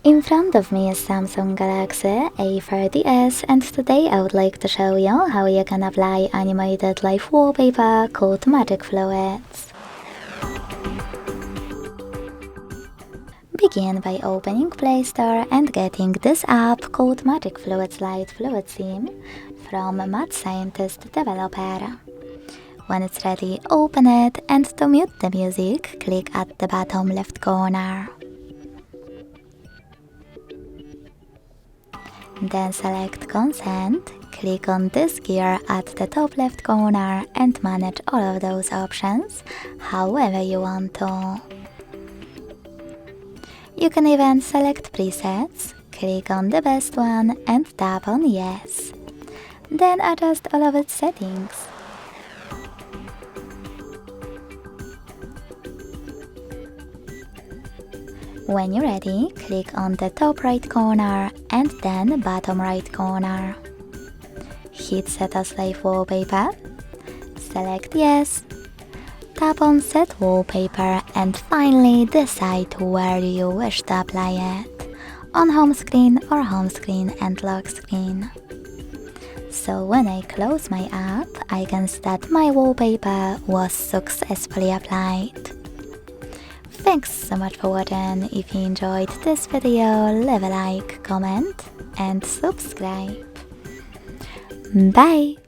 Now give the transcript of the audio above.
In front of me is Samsung Galaxy A30s, and today I would like to show you how you can apply animated live wallpaper called Magic Fluids. Begin by opening Play Store and getting this app called Magic Fluids Light Fluid Theme from Mad Scientist developer. When it's ready, open it, and to mute the music, click at the bottom left corner. Then select Consent, click on this gear at the top left corner and manage all of those options however you want to. You can even select presets, click on the best one and tap on Yes. Then adjust all of its settings. When you're ready, click on the top right corner and then bottom right corner. Hit Set as Live Wallpaper, select Yes, tap on Set Wallpaper and finally decide where you wish to apply it, on home screen or home screen and lock screen. So when I close my app, I can see that my wallpaper was successfully applied. Thanks so much for watching. If you enjoyed this video, leave a like, comment and subscribe. Bye!